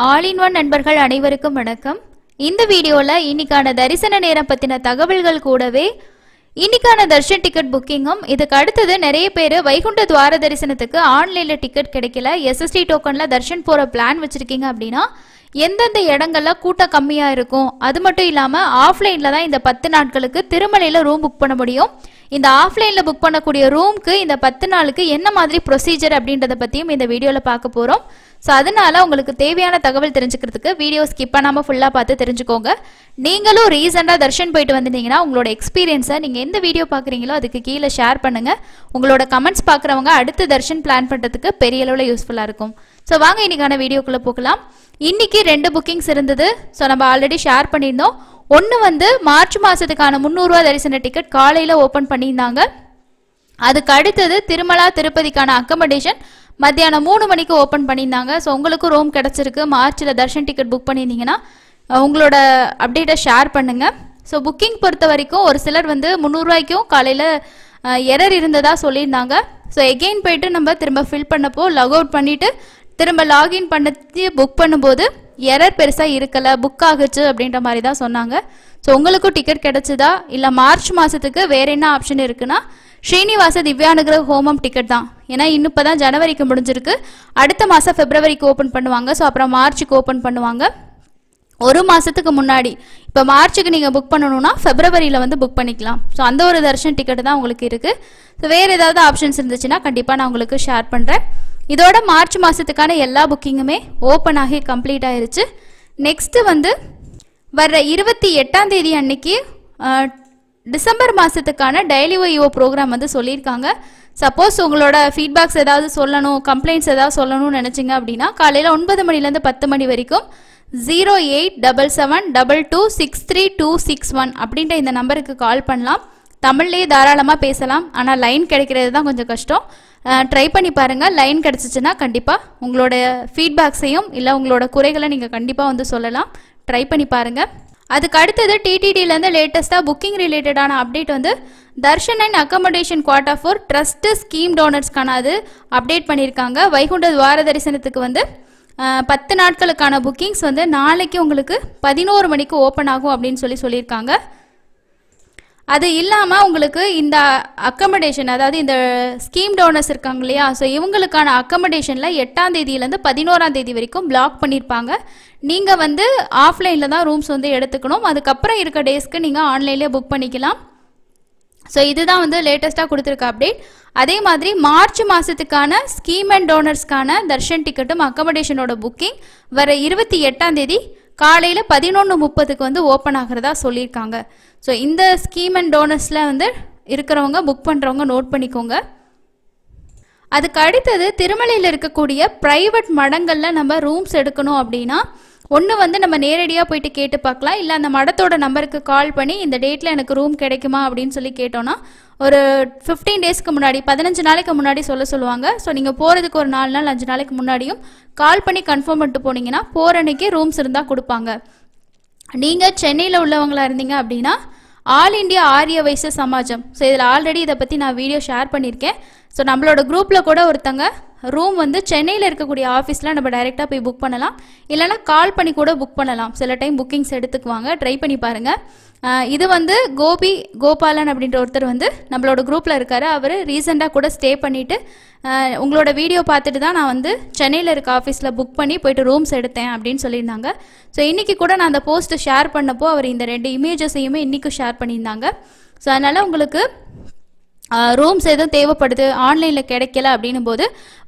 All in one நண்பர்கள் அனைவருக்கும் வணக்கம். இந்த வீடியோல இன்னைக்கான தரிசன நேரம் பத்தின தகவல்கள் கூடவே இன்னைக்கான தர்ஷன் டிக்கெட் புக்கிங்கும், இதுக்கு அடுத்தது நிறைய பேர் வைகுண்ட துவார தரிசனத்துக்கு ஆன்லைன்ல டிக்கெட் கிடைக்கல, எஸ்எஸ்டி டோக்கன்ல தர்ஷன் போற பிளான் வச்சிருக்கீங்க அப்படின்னா எந்தெந்த இடங்கள்ல கூட்டம் கம்மியா இருக்கும், அது மட்டும் இல்லாம ஆஃப்லைன்ல தான் இந்த 10 நாட்களுக்கு திருமலையில ரூம் புக் பண்ண முடியும். இந்த ஆஃப்லைன்ல புக் பண்ணக்கூடிய ரூம்க்கு இந்த 10 நாளுக்கு என்ன மாதிரி ப்ரொசீஜர் அப்படின்றத பத்தியும் இந்த வீடியோல பார்க்க போறோம். ஸோ அதனால உங்களுக்கு தேவையான தகவல் தெரிஞ்சுக்கிறதுக்கு வீடியோ ஸ்கிப் பண்ணாமல் ஃபுல்லாக பார்த்து தெரிஞ்சுக்கோங்க. நீங்களும் ரீசெண்டாக தர்ஷன் போயிட்டு வந்துட்டீங்கன்னா உங்களோட எக்ஸ்பீரியன்ஸை நீங்கள் எந்த வீடியோ பார்க்குறீங்களோ அதுக்கு கீழே ஷேர் பண்ணுங்கள். உங்களோட கமெண்ட்ஸ் பார்க்குறவங்க அடுத்து தர்ஷன் பிளான் பண்ணுறதுக்கு பெரிய அளவில் யூஸ்ஃபுல்லாக இருக்கும். ஸோ வாங்க இன்னைக்கான வீடியோக்குள்ளே போகலாம். இன்னைக்கு 2 புக்கிங்ஸ் இருந்தது. ஸோ நம்ம ஆல்ரெடி ஷேர் பண்ணியிருந்தோம். ஒன்று வந்து மார்ச் மாதத்துக்கான 300 ரூபா தரிசன டிக்கெட் காலையில் ஓப்பன் பண்ணியிருந்தாங்க. அதுக்கு அடுத்தது திருமலா திருப்பதிக்கான அக்கமடேஷன் மத்தியானம் 3 மணிக்கு ஓப்பன் பண்ணியிருந்தாங்க. ஸோ உங்களுக்கும் ரூம் கிடச்சிருக்கு. மார்ச்சில் தர்ஷன் டிக்கெட் புக் பண்ணியிருந்தீங்கன்னா உங்களோட அப்டேட்டை ஷேர் பண்ணுங்கள். ஸோ புக்கிங் பொறுத்த வரைக்கும் ஒரு சிலர் வந்து 300 ரூபாய்க்கும் காலையில் எரர் இருந்ததாக சொல்லியிருந்தாங்க. ஸோ எகெயின் போயிட்டு நம்ம திரும்ப ஃபில் பண்ணப்போ லாக் அவுட் பண்ணிவிட்டு திரும்ப லாகின் பண்ணி புக் பண்ணும்போது எரர் பெருசாக இருக்கலை, புக் ஆகுச்சு அப்படின்ற மாதிரி தான் சொன்னாங்க. ஸோ உங்களுக்கும் டிக்கெட் கிடச்சிதா, இல்லை மார்ச் மாதத்துக்கு வேறு என்ன ஆப்ஷன் இருக்குன்னா ஸ்ரீனிவாச திவ்யானுகிரக ஹோமம் டிக்கெட் தான். ஏன்னா இன்னும் இப்போ தான் ஜனவரிக்கு முடிஞ்சிருக்கு, அடுத்த மாதம் பிப்ரவரிக்கு ஓப்பன் பண்ணுவாங்க. ஸோ அப்புறம் மார்ச்சுக்கு ஓப்பன் பண்ணுவாங்க. ஒரு மாதத்துக்கு முன்னாடி இப்போ மார்ச்சுக்கு நீங்கள் புக் பண்ணணும்னா ஃபெப்ரவரியில் வந்து புக் பண்ணிக்கலாம். ஸோ அந்த ஒரு தர்ஷன் டிக்கெட் தான் உங்களுக்கு இருக்குது. ஸோ வேறு ஏதாவது ஆப்ஷன்ஸ் இருந்துச்சுன்னா கண்டிப்பாக நான் உங்களுக்கு ஷேர் பண்ணுறேன். இதோட மார்ச் மாதத்துக்கான எல்லா புக்கிங்குமே ஓப்பன் ஆகி கம்ப்ளீட் ஆயிருச்சு. நெக்ஸ்ட்டு வந்து வர்ற 28ஆம் தேதி அன்னைக்கு டிசம்பர் மாதத்துக்கான டெய்லி ஓய்வோ ப்ரோக்ராம் வந்து சொல்லியிருக்காங்க. சப்போஸ் உங்களோட ஃபீட்பேக்ஸ் ஏதாவது சொல்லணும், கம்ப்ளைண்ட்ஸ் ஏதாவது சொல்லணும்னு நினச்சிங்க அப்படின்னா காலையில் 9 மணிலேருந்து 10 மணி வரைக்கும் 087722632661 அப்படின்ற இந்த நம்பருக்கு கால் பண்ணலாம். தமிழ்லேயே தாராளமாக பேசலாம். ஆனால் லைன் கிடைக்கிறது தான் கொஞ்சம் கஷ்டம். ட்ரை பண்ணி பாருங்கள். லைன் கிடச்சிச்சின்னா கண்டிப்பாக உங்களோட ஃபீட்பேக்ஸையும் இல்லை உங்களோட குறைகளை நீங்கள் கண்டிப்பாக வந்து சொல்லலாம். ட்ரை பண்ணி பாருங்கள். அதுக்கு அடுத்தது டிடிடிலேருந்து லேட்டஸ்ட்டாக புக்கிங் ரிலேட்டடான அப்டேட் வந்து darshan and accommodation quarter 4 trust scheme டோனர்ஸ்க்கான அது அப்டேட் பண்ணியிருக்காங்க. வைகுண்ட துவார தரிசனத்துக்கு வந்து 10 நாட்களுக்கான புக்கிங்ஸ் வந்து நாளைக்கு உங்களுக்கு 11 மணிக்கு ஓப்பன் ஆகும் அப்படின்னு சொல்லியிருக்காங்க. அது இல்லாமல் உங்களுக்கு இந்த அக்கமடேஷன், அதாவது இந்த ஸ்கீம் டோனர்ஸ் இருக்காங்க இல்லையா, ஸோ இவங்களுக்கான அக்கமடேஷனில் 8ஆம் தேதியிலேருந்து 11ஆம் தேதி வரைக்கும் பிளாக் பண்ணியிருப்பாங்க. நீங்கள் வந்து ஆஃப்லைனில் தான் ரூம்ஸ் வந்து எடுத்துக்கணும். அதுக்கப்புறம் இருக்க டேஸ்க்கு நீங்கள் ஆன்லைன்லேயே புக் பண்ணிக்கலாம். ஸோ இதுதான் வந்து லேட்டஸ்ட்டாக கொடுத்துருக்க அப்டேட். அதே மாதிரி மார்ச் மாதத்துக்கான ஸ்கீம் அண்ட் டோனர்ஸ்க்கான தர்ஷன் டிக்கெட்டும் அக்கமடேஷனோட புக்கிங் வர 28ஆம் தேதி காலையில் 11:30க்கு வந்து ஓப்பன் ஆகிறதா சொல்லியிருக்காங்க. ஸோ இந்த ஸ்கீம் அண்ட் டோனர்ஸில் வந்து இருக்கிறவங்க புக் பண்ணுறவங்க நோட் பண்ணிக்கோங்க. அதுக்கு அடுத்தது திருமலையில் இருக்கக்கூடிய ப்ரைவேட் மடங்களில் நம்ம ரூம்ஸ் எடுக்கணும் அப்படின்னா ஒன்று வந்து நம்ம நேரடியாக போயிட்டு கேட்டு பார்க்கலாம். இல்லை அந்த மடத்தோட நம்பருக்கு கால் பண்ணி இந்த டேட்டில் எனக்கு ரூம் கிடைக்குமா அப்படின்னு சொல்லி கேட்டோன்னா ஒரு 15 டேஸ்க்கு முன்னாடி 15 நாளைக்கு முன்னாடி சொல்லுவாங்க. ஸோ நீங்கள் போகிறதுக்கு ஒரு 4 நாள் 5 நாளைக்கு முன்னாடியும் கால் பண்ணி கன்ஃபார்ம் பண்ணிட்டு போனீங்கன்னா போகிற அன்னைக்கே ரூம்ஸ் இருந்தால் கொடுப்பாங்க. நீங்கள் சென்னையில் உள்ளவங்களாக இருந்தீங்க அப்படின்னா ஆல் இண்டியா ஆரிய வைசிய சமாஜம், ஸோ இதில் ஆல்ரெடி இதை பற்றி நான் வீடியோ ஷேர் பண்ணியிருக்கேன். ஸோ நம்மளோட குரூப்பில் கூட ஒருத்தங்க ரூம் வந்து சென்னையில் இருக்கக்கூடிய ஆஃபீஸில் நம்ம டைரெக்டாக போய் புக் பண்ணலாம், இல்லைனா கால் பண்ணி கூட புக் பண்ணலாம். சில டைம் புக்கிங்ஸ் எடுத்துக்குவாங்க. ட்ரை பண்ணி பாருங்கள். இது வந்து கோபாலன் அப்படின்ற ஒருத்தர் வந்து நம்மளோட குரூப்பில் இருக்கார். அவர் ரீசெண்டாக கூட ஸ்டே பண்ணிவிட்டு உங்களோட வீடியோ பார்த்துட்டு தான் நான் வந்து சென்னையில் இருக்க ஆஃபீஸில் புக் பண்ணி போய்ட்டு ரூம்ஸ் எடுத்தேன் அப்படின்னு சொல்லியிருந்தாங்க. ஸோ இன்றைக்கி கூட நான் அந்த போஸ்ட்டு ஷேர் பண்ணப்போ அவர் இந்த 2 இமேஜஸையுமே இன்றைக்கும் ஷேர் பண்ணியிருந்தாங்க. ஸோ அதனால் உங்களுக்கு ரூம்ஸ் எதுவும் தேவைப்படுது, ஆன்லைனில் கிடைக்கல அப்படின்னும் போது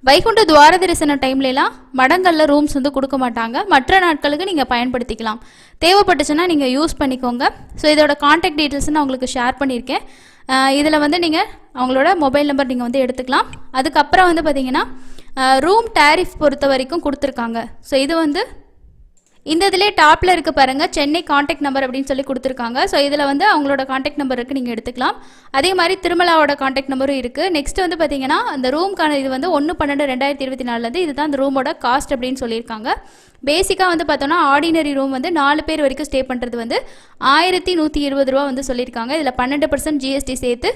வைகுண்ட துவார தரிசன டைம்லலாம் மடங்களில் ரூம்ஸ் வந்து கொடுக்க மாட்டாங்க. மற்ற நாட்களுக்கு நீங்கள் பயன்படுத்திக்கலாம். தேவைப்பட்டுச்சுன்னா நீங்கள் யூஸ் பண்ணிக்கோங்க. ஸோ இதோட கான்டாக்ட் டீட்டெயில்ஸ் நான் உங்களுக்கு ஷேர் பண்ணியிருக்கேன். இதில் வந்து நீங்கள் அவங்களோட மொபைல் நம்பர் நீங்கள் வந்து எடுத்துக்கலாம். அதுக்கப்புறம் வந்து பார்த்தீங்கன்னா ரூம் டேரிஃப் பொறுத்த வரைக்கும் கொடுத்துருக்காங்க. ஸோ இது வந்து இந்த இதிலே டாப்பில் இருக்க பாருங்கள், சென்னை காண்டாக்ட் நம்பர் அப்படின்னு சொல்லி கொடுத்துருக்காங்க. ஸோ இதில் வந்து அவங்களோட காண்டாக்ட் நம்பர் இருக்குது, நீங்கள் எடுத்துக்கலாம். அதே மாதிரி திருமலாவோட காண்டாக்ட் நம்பரும் இருக்குது. நெக்ஸ்ட் வந்து பார்த்தீங்கன்னா அந்த ரூம்க்கான இது வந்து 1/12/2024 இதுதான் அந்த ரூமோட காஸ்ட் அப்படின்னு சொல்லியிருக்காங்க. பேசிக்காக வந்து பார்த்தோன்னா ஆர்டினரி ரூம் வந்து 4 பேர் வரைக்கும் ஸ்டே பண்ணுறது வந்து 1120 ரூபா வந்து சொல்லியிருக்காங்க. இதில் 12% ஜிஎஸ்டி சேர்த்து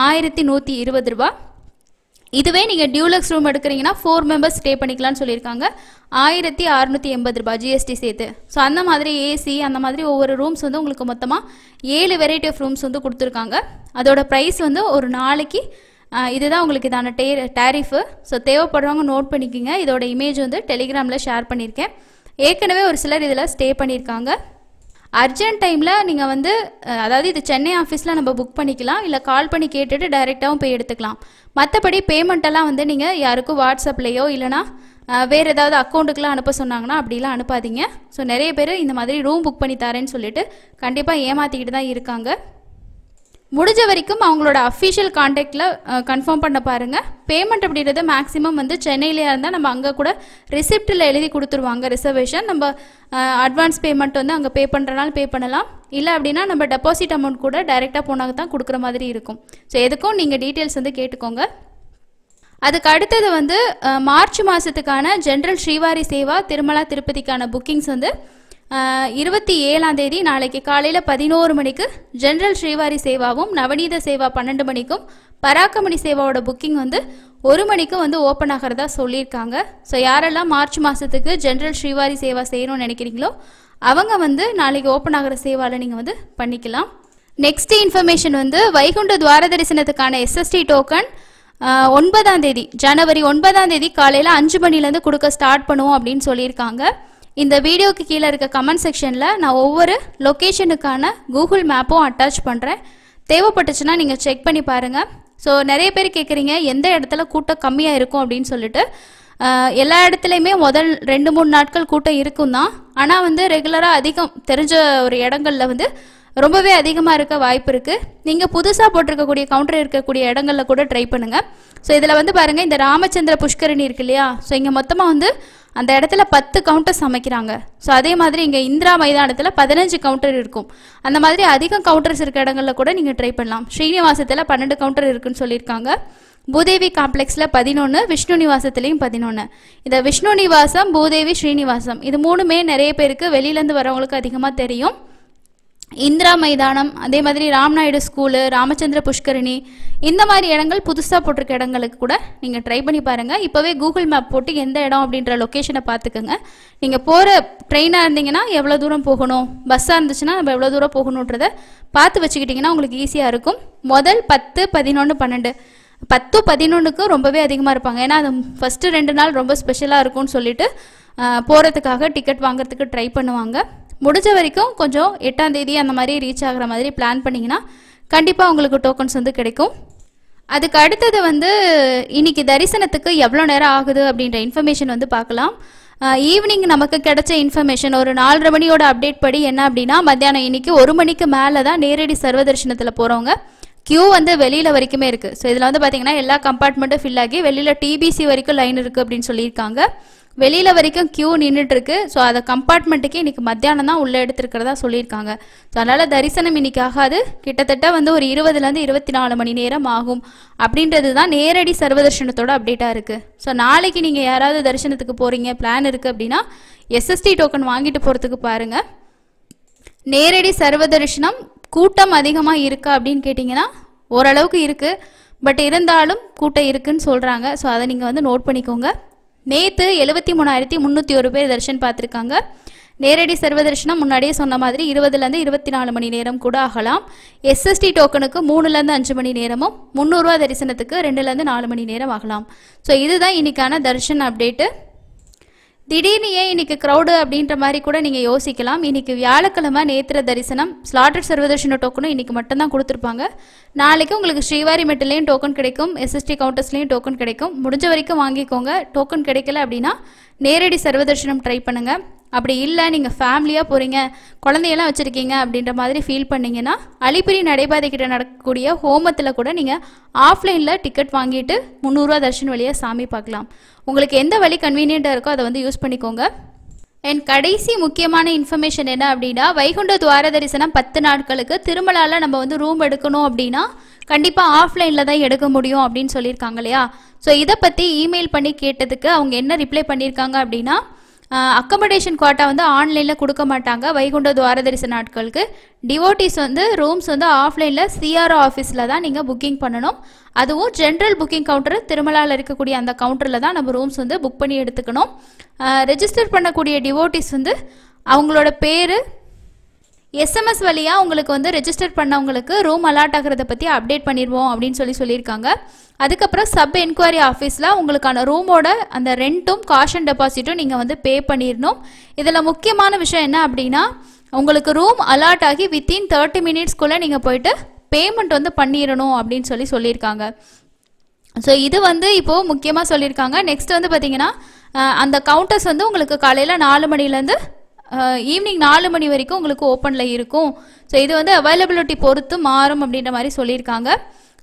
1120 ரூபா. இதுவே நீங்கள் டியூலக்ஸ் ரூம் எடுக்கிறீங்கன்னா 4 மெம்பர்ஸ் ஸ்டே பண்ணிக்கலாம்னு சொல்லியிருக்காங்க. 1680 ரூபாய் ஜிஎஸ்டி சேர்த்து. ஸோ அந்த மாதிரி ஏசி அந்த மாதிரி ஒவ்வொரு ரூம்ஸ் வந்து உங்களுக்கு மொத்தமாக 7 வெரைட்டி ஆஃப் ரூம்ஸ் வந்து கொடுத்துருக்காங்க. அதோட ப்ரைஸ் வந்து ஒரு நாளைக்கு இதுதான் உங்களுக்கு இதான டேரிஃபு. ஸோ தேவைப்படுறவங்க நோட் பண்ணிக்கோங்க. இதோட இமேஜ் வந்து டெலிகிராமில் ஷேர் பண்ணியிருக்கேன். ஏற்கனவே ஒரு சிலர் இதில் ஸ்டே பண்ணியிருக்காங்க. அர்ஜென்ட் டைமில் நீங்கள் வந்து அதாவது இது சென்னை ஆஃபீஸில் நம்ம புக் பண்ணிக்கலாம், இல்லை கால் பண்ணி கேட்டுட்டு டைரெக்டாகவும் போய் எடுத்துக்கலாம். மற்றபடி பேமெண்ட்டெல்லாம் வந்து நீங்கள் யாருக்கும் வாட்ஸ்அப்லேயோ இல்லைனா வேறு ஏதாவது அக்கௌண்ட்டுக்கெலாம் அனுப்ப சொன்னாங்கன்னா அப்படிலாம் அனுப்பாதீங்க. ஸோ நிறைய பேர் இந்த மாதிரி ரூம் புக் பண்ணி தரேன்னு சொல்லிட்டு கண்டிப்பாக ஏமாற்றிக்கிட்டு தான் இருக்காங்க. முடிஞ்ச வரைக்கும் அவங்களோட அஃபிஷியல் கான்டாக்டில் கன்ஃபார்ம் பண்ண பாருங்கள். பேமெண்ட் அப்படின்றது மேக்ஸிமம் வந்து சென்னையிலே இருந்தால் நம்ம அங்கே கூட ரிசிப்ட்டில் எழுதி கொடுத்துருவாங்க ரிசர்வேஷன். நம்ம அட்வான்ஸ் பேமெண்ட் வந்து அங்கே பே பண்ணுறனால பே பண்ணலாம், இல்லை அப்படின்னா நம்ம டெபாசிட் அமௌண்ட் கூட டைரெக்டாக போனாங்க தான் கொடுக்குற மாதிரி இருக்கும். ஸோ எதுக்கும் நீங்கள் டீட்டெயில்ஸ் வந்து கேட்டுக்கோங்க. அதுக்கு அடுத்தது வந்து மார்ச் மாதத்துக்கான ஜென்ரல் ஸ்ரீவாரி சேவா திருமலா திருப்பதிக்கான புக்கிங்ஸ் வந்து 27ஆம் தேதி நாளைக்கு காலையில் 11 மணிக்கு ஜென்ரல் ஸ்ரீவாரி சேவாவும் நவநீத சேவா 12 மணிக்கும் பராக்கமணி சேவாவோட புக்கிங் வந்து 1 மணிக்கும் வந்து ஓப்பன் ஆகிறதா சொல்லியிருக்காங்க. ஸோ யாரெல்லாம் மார்ச் மாதத்துக்கு ஜென்ரல் ஸ்ரீவாரி சேவா செய்யணும்னு நினைக்கிறீங்களோ அவங்க வந்து நாளைக்கு ஓப்பன் ஆகிற சேவாவில் நீங்கள் வந்து பண்ணிக்கலாம். நெக்ஸ்ட் இன்ஃபர்மேஷன் வந்து வைகுண்ட துவார தரிசனத்துக்கான எஸ்எஸ்டி டோக்கன் 9ஆம் தேதி ஜனவரி 9ஆம் தேதி காலையில் 5 மணிலேருந்து கொடுக்க ஸ்டார்ட் பண்ணுவோம் அப்படின்னு சொல்லியிருக்காங்க. இந்த வீடியோக்கு கீழே இருக்க கமெண்ட் செக்ஷனில் நான் ஒவ்வொரு லொக்கேஷனுக்கான கூகுள் மேப்பும் அட்டாச் பண்ணுறேன். தேவைப்பட்டுச்சுன்னா நீங்கள் செக் பண்ணி பாருங்கள். ஸோ நிறைய பேர் கேட்குறீங்க எந்த இடத்துல கூட்டம் கம்மியாக இருக்கும் அப்படின்னு சொல்லிட்டு. எல்லா இடத்துலையுமே முதல் 2-3 நாட்கள் கூட்டம் இருக்கும் தான். ஆனால் வந்து ரெகுலராக அதிகம் தெரிஞ்ச ஒரு இடங்களில் வந்து ரொம்பவே அதிகமாக இருக்க வாய்ப்பு இருக்குது. நீங்கள் புதுசாக போட்டிருக்கக்கூடிய கவுண்டர் இருக்கக்கூடிய இடங்களில் கூட ட்ரை பண்ணுங்கள். ஸோ இதில் வந்து பாருங்கள், இந்த ராமச்சந்திர புஷ்கரணி இருக்கு இல்லையா, ஸோ இங்கே மொத்தமாக வந்து அந்த இடத்துல 10 கவுண்டர்ஸ் அமைக்கிறாங்க. ஸோ அதே மாதிரி இங்கே இந்திரா மைதானத்தில் 15 கவுண்டர் இருக்கும். அந்த மாதிரி அதிகம் கவுண்டர்ஸ் இருக்க இடங்களில் கூட நீங்கள் ட்ரை பண்ணலாம். ஸ்ரீனிவாசத்தில் 12 கவுண்டர் இருக்குன்னு சொல்லியிருக்காங்க. பூதேவி காம்ப்ளெக்ஸில் 11, விஷ்ணு நிவாசத்துலேயும் 11. இந்த விஷ்ணு நிவாசம், பூதேவி, ஸ்ரீனிவாசம் இது 3மே நிறைய பேருக்கு வெளியிலேருந்து வரவங்களுக்கு அதிகமாக தெரியும். இந்திரா மைதானம், அதே மாதிரி ராம்நாயுடு ஸ்கூலு, ராமச்சந்திர புஷ்கரணி, இந்த மாதிரி இடங்கள் புதுசாக போட்டிருக்க இடங்களுக்கு கூட நீங்கள் ட்ரை பண்ணி பாருங்கள். இப்போவே கூகுள் மேப் போட்டு எந்த இடம் அப்படின்ற லொக்கேஷனை பார்த்துக்கோங்க. நீங்கள் போகிற ட்ரெயினாக இருந்தீங்கன்னா எவ்வளோ தூரம் போகணும், பஸ்ஸாக இருந்துச்சுன்னா நம்ம எவ்வளோ தூரம் போகணுன்றதை பார்த்து வச்சுக்கிட்டிங்கன்னா உங்களுக்கு ஈஸியாக இருக்கும். முதல் 10, 11, 12 10, 11க்கு ரொம்பவே அதிகமாக இருப்பாங்க. ஏன்னா அது ஃபஸ்ட்டு 2 நாள் ரொம்ப ஸ்பெஷலாக இருக்கும்னு சொல்லிட்டு போகிறதுக்காக டிக்கெட் வாங்குறதுக்கு ட்ரை பண்ணுவாங்க. முடிஞ்ச வரைக்கும் கொஞ்சம் 8ஆம் தேதி அந்த மாதிரி ரீச் ஆகிற மாதிரி பிளான் பண்ணிங்கன்னா கண்டிப்பாக உங்களுக்கு டோக்கன்ஸ் வந்து கிடைக்கும். அதுக்கு அடுத்தது வந்து இன்னைக்கு தரிசனத்துக்கு எவ்வளோ நேரம் ஆகுது அப்படின்ற இன்ஃபர்மேஷன் வந்து பார்க்கலாம். ஈவினிங் நமக்கு கிடைச்ச இன்ஃபர்மேஷன் ஒரு 4:30 மணியோட அப்டேட் படி என்ன அப்படின்னா, மத்தியானம் இன்னைக்கு 1 மணிக்கு மேலே தான் நேரடி சர்வ தரிசனத்தில் போகிறவங்க கியூ வந்து வெளியில் வரைக்குமே இருக்குது. ஸோ இதில் வந்து பார்த்தீங்கன்னா எல்லா கம்பார்ட்மெண்ட்டும் ஃபில் ஆகி வெளியில் டிபிசி வரைக்கும் லைன் இருக்குது அப்படின்னு சொல்லியிருக்காங்க. வெளியில் வரைக்கும் கியூ நின்றுட்டுருக்கு. ஸோ அதை கம்பார்ட்மெண்ட்டுக்கே இன்றைக்கி மத்தியானம் தான் உள்ளே எடுத்துருக்கிறதா சொல்லியிருக்காங்க. ஸோ அதனால் தரிசனம் இன்றைக்கி ஆகாது. கிட்டத்தட்ட வந்து ஒரு 20லேருந்து 24 மணி நேரம் ஆகும் அப்படின்றது தான் நேரடி சர்வதர்ஷனத்தோட அப்டேட்டாக இருக்குது. ஸோ நாளைக்கு நீங்கள் யாராவது தரிசனத்துக்கு போகிறீங்க, பிளான் இருக்குது அப்படின்னா எஸ்எஸ்டி டோக்கன் வாங்கிட்டு போகிறதுக்கு பாருங்கள். நேரடி சர்வதர்ஷனம் கூட்டம் அதிகமாக இருக்கா அப்படின்னு கேட்டிங்கன்னா ஓரளவுக்கு இருக்குது. பட் இருந்தாலும் கூட்டம் இருக்குதுன்னு சொல்கிறாங்க. ஸோ அதை நீங்கள் வந்து நோட் பண்ணிக்கோங்க. நேற்று 73,301 பேர் தரிசனம் பார்த்துருக்காங்க. நேரடி சர்வ தரிசனம் முன்னாடியே சொன்ன மாதிரி 20லேருந்து 24 மணி நேரம் கூட ஆகலாம். எஸ்எஸ்டி டோக்கனுக்கு 3லேருந்து 5 மணி நேரமும், 300 ரூபா தரிசனத்துக்கு 2லேருந்து 4 மணி நேரம் ஆகலாம். ஸோ இதுதான் இன்னைக்கான தரிசன அப்டேட்டு. திடீர்னு ஏன் இன்னைக்கு க்ரௌடு அப்படின்ற மாதிரி கூட நீங்கள் யோசிக்கலாம். இன்னைக்கு வியாழக்கிழமை நேத்திர தரிசனம், ஸ்லாட்டட் சர்வதர்ஷன டோக்கனும் இன்னைக்கு மட்டும்தான் கொடுத்துருப்பாங்க. நாளைக்கு உங்களுக்கு ஸ்ரீவாரி மெட்டிலையும் டோக்கன் கிடைக்கும், எஸ்எஸ்டி கவுண்டர்ஸ்லையும் டோக்கன் கிடைக்கும். முடிஞ்ச வரைக்கும் வாங்கிக்கோங்க. டோக்கன் கிடைக்கல அப்படின்னா நேரடி சர்வதர்ஷனம் ட்ரை பண்ணுங்கள். அப்படி இல்லை நீங்கள் ஃபேமிலியாக போகிறீங்க, குழந்தையெல்லாம் வச்சுருக்கீங்க அப்படின்ற மாதிரி ஃபீல் பண்ணிங்கன்னா அலிப்பிரி நடைபாதை கிட்ட நடக்கக்கூடிய ஹோமத்தில் கூட நீங்கள் ஆஃப்லைனில் டிக்கெட் வாங்கிட்டு 300 ரூபா தர்ஷன் வழியாக சாமி பார்க்கலாம். உங்களுக்கு எந்த வழி கன்வீனியண்ட்டாக இருக்கோ அதை வந்து யூஸ் பண்ணிக்கோங்க. அண்ட் கடைசி முக்கியமான இன்ஃபர்மேஷன் என்ன அப்படின்னா, வைகுண்ட துவார தரிசனம் 10 நாட்களுக்கு திருமலாவில் நம்ம வந்து ரூம் எடுக்கணும் அப்படின்னா கண்டிப்பாக ஆஃப்லைனில் தான் எடுக்க முடியும் அப்படின்னு சொல்லியிருக்காங்க இல்லையா. ஸோ இதை பற்றி இமெயில் பண்ணி கேட்டதுக்கு அவங்க என்ன ரிப்ளை பண்ணியிருக்காங்க அப்படின்னா, அக்கமடேஷன் குவாட்டா வந்து ஆன்லைனில் கொடுக்க மாட்டாங்க வைகுண்ட துவார தரிசன நாட்களுக்கு. டிவோட்டிஸ் வந்து ரூம்ஸ் வந்து ஆஃப்லைனில் சிஆர்ஓ ஆஃபீஸில் தான் நீங்கள் புக்கிங் பண்ணணும். அதுவும் ஜென்ரல் புக்கிங் கவுண்டர் திருமலாவில் இருக்கக்கூடிய அந்த கவுண்டரில் தான் நம்ம ரூம்ஸ் வந்து புக் பண்ணி எடுத்துக்கணும். ரெஜிஸ்டர் பண்ணக்கூடிய டிவோட்டிஸ் வந்து அவங்களோட பேர் எஸ்எம்எஸ் வழியாக உங்களுக்கு வந்து ரெஜிஸ்டர் பண்ணவங்களுக்கு ரூம் அலாட் ஆகிறத பற்றி அப்டேட் பண்ணிடுவோம் அப்படின்னு சொல்லியிருக்காங்க. அதுக்கப்புறம் சப் என்கொயரி ஆஃபீஸில் உங்களுக்கான ரூமோட அந்த ரெண்ட்டும் காஷன் டெபாசிட்டும் நீங்கள் வந்து பே பண்ணிடணும். இதில் முக்கியமான விஷயம் என்ன அப்படின்னா, உங்களுக்கு ரூம் அலாட் ஆகி வித்தின் 30 மினிட்ஸ்க்குள்ளே நீங்கள் போயிட்டு பேமெண்ட் வந்து பண்ணிடணும் அப்படின்னு சொல்லியிருக்காங்க. ஸோ இது வந்து இப்போது முக்கியமாக சொல்லியிருக்காங்க. நெக்ஸ்ட் வந்து பார்த்திங்கன்னா, அந்த கவுண்டர்ஸ் வந்து உங்களுக்கு காலையில் 4 மணிலேருந்து ஈவினிங் 4 மணி வரைக்கும் உங்களுக்கு ஓப்பனில் இருக்கும். ஸோ இது வந்து அவைலபிலிட்டி பொறுத்து மாறும் அப்படின்ற மாதிரி சொல்லியிருக்காங்க.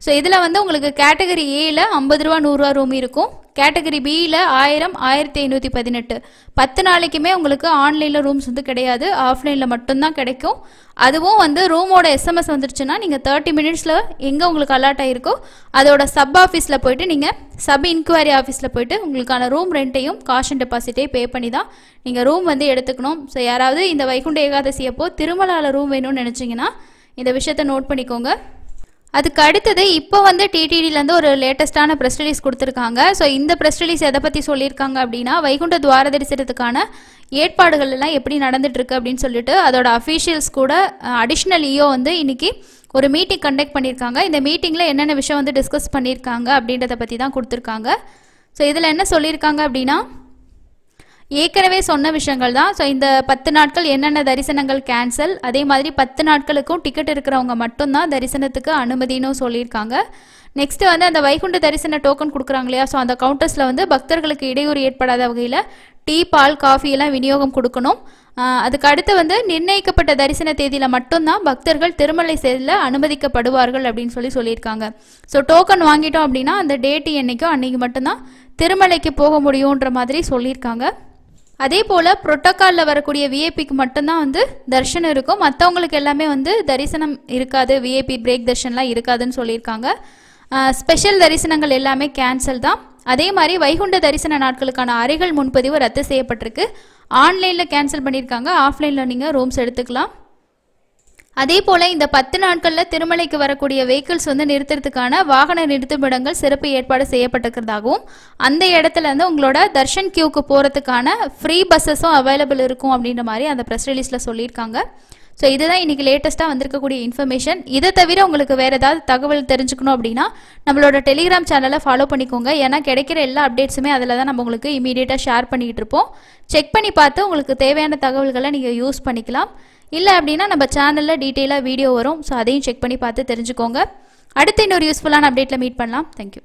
ஸோ இதில் வந்து உங்களுக்கு கேட்டகரி ஏயில் 50 ரூபா 100 ரூபா ரூம் இருக்கும். கேட்டகரி பியில் 1000 1518 10 நாளைக்குமே உங்களுக்கு ஆன்லைனில் ரூம்ஸ் வந்து கிடையாது, ஆஃப்லைனில் மட்டும்தான் கிடைக்கும். அதுவும் வந்து ரூமோட எஸ்எம்எஸ் வந்துருச்சுன்னா நீங்கள் 30 மினிட்ஸில் எங்கே உங்களுக்கு அலாட் ஆகிருக்கோ அதோட சப் ஆஃபீஸில் போய்ட்டு நீங்கள் சப் இன்கொயரி ஆஃபீஸில் போய்ட்டு உங்களுக்கான ரூம் ரெண்ட்டையும் காஷன் டெபாசிட்டையும் பே பண்ணி தான் நீங்கள் ரூம் வந்து எடுத்துக்கணும். ஸோ யாராவது இந்த வைகுண்ட ஏகாதசி அப்போ திருமலாவில் ரூம் வேணும்னு நினச்சிங்கன்னா இந்த விஷயத்தை நோட் பண்ணிக்கோங்க. அதுக்கு அடுத்தது இப்போ வந்து டிடிடிலேருந்து ஒரு லேட்டஸ்ட்டான ப்ரெஸ் ரிலீஸ் கொடுத்துருக்காங்க. ஸோ இந்த ப்ரெஸ் ரிலீஸ் எதை பற்றி சொல்லியிருக்காங்க அப்படின்னா, வைகுண்ட துவார தரிசனத்துக்கான ஏற்பாடுகள் எல்லாம் எப்படி நடந்துட்டுருக்கு அப்படின்னு சொல்லிட்டு அதோட அஃபீஷியல்ஸ் கூட அடிஷ்னல் இஓ வந்து இன்றைக்கி ஒரு மீட்டிங் கண்டக்ட் பண்ணியிருக்காங்க. இந்த மீட்டிங்கில் என்னென்ன விஷயம் வந்து டிஸ்கஸ் பண்ணியிருக்காங்க அப்படின்றத பற்றி தான் கொடுத்துருக்காங்க. ஸோ இதில் என்ன சொல்லியிருக்காங்க அப்படின்னா, ஏற்கனவே சொன்ன விஷயங்கள் தான். ஸோ இந்த 10 நாட்கள் என்னென்ன தரிசனங்கள் கேன்சல், அதே மாதிரி 10 நாட்களுக்கும் டிக்கெட் இருக்கிறவங்க மட்டும்தான் தரிசனத்துக்கு அனுமதினு சொல்லியிருக்காங்க. நெக்ஸ்ட்டு வந்து அந்த வைகுண்ட தரிசன டோக்கன் கொடுக்குறாங்க இல்லையா, ஸோ அந்த கவுண்டர்ஸில் வந்து பக்தர்களுக்கு இடையூறு ஏற்படாத வகையில் டீ பால் காஃபி எல்லாம் விநியோகம் கொடுக்கணும். அதுக்கு அடுத்து வந்து நிர்ணயிக்கப்பட்ட தரிசன தேதியில் மட்டும்தான் பக்தர்கள் திருமலை சேரில் அனுமதிக்கப்படுவார்கள் அப்படின்னு சொல்லியிருக்காங்க. ஸோ டோக்கன் வாங்கிட்டோம் அப்படின்னா அந்த டேட்டு என்னைக்கோ அன்றைக்கி மட்டும்தான் திருமலைக்கு போக முடியுன்ற மாதிரி சொல்லியிருக்காங்க. அதே போல் புரோட்டோக்காலில் வரக்கூடிய விஐபிக்கு மட்டும்தான் வந்து தரிசனம் இருக்கும், மற்றவங்களுக்கு எல்லாமே வந்து தரிசனம் இருக்காது, விஐபி பிரேக் தரிசனம்லாம் இருக்காதுன்னு சொல்லியிருக்காங்க. ஸ்பெஷல் தரிசனங்கள் எல்லாமே கேன்சல் தான். அதே மாதிரி வைகுண்ட தரிசன நாட்களுக்கான அறைகள் முன்பதிவு ரத்து செய்யப்பட்டிருக்கு. ஆன்லைனில் கேன்சல் பண்ணியிருக்காங்க, ஆஃப்லைனில் நீங்கள் ரூம்ஸ் எடுத்துக்கலாம். அதே போல் இந்த 10 நாட்களில் திருமலைக்கு வரக்கூடிய வெஹிக்கிள்ஸ் வந்து நிறுத்துறதுக்கான வாகன நிறுத்துமிடங்கள் சிறப்பு ஏற்பாடு செய்யப்பட்டிருக்கிறதாகவும் அந்த இடத்துல வந்து உங்களோட தர்ஷன் கியூக்கு போகிறதுக்கான ஃப்ரீ பஸ்ஸஸும் அவைலபிள் இருக்கும் அப்படின்ற மாதிரி அந்த ப்ரெஸ் ரிலீஸில் சொல்லியிருக்காங்க. ஸோ இதுதான் இன்றைக்கி லேட்டஸ்ட்டாக வந்திருக்கக்கூடிய இன்ஃபர்மேஷன். இதை தவிர உங்களுக்கு வேறு ஏதாவது தகவல் தெரிஞ்சுக்கணும் அப்படின்னா நம்மளோட டெலிகிராம் சேனலை ஃபாலோ பண்ணிக்கோங்க. ஏன்னா கிடைக்கிற எல்லா அப்டேட்ஸுமே அதில் தான் நம்ம உங்களுக்கு இமீடியட்டாக ஷேர் பண்ணிக்கிட்டு இருப்போம். செக் பண்ணி பார்த்து உங்களுக்கு தேவையான தகவல்களை நீங்கள் யூஸ் பண்ணிக்கலாம். இல்லை அப்படின்னா நம்ம சேனலில் டீட்டெயிலாக வீடியோ வரும், ஸோ அதையும் செக் பண்ணி பார்த்து தெரிஞ்சுக்கோங்க. அடுத்து இன்னொரு யூஸ்ஃபுல்லான அப்டேட்டில் மீட் பண்ணலாம். தேங்க்யூ.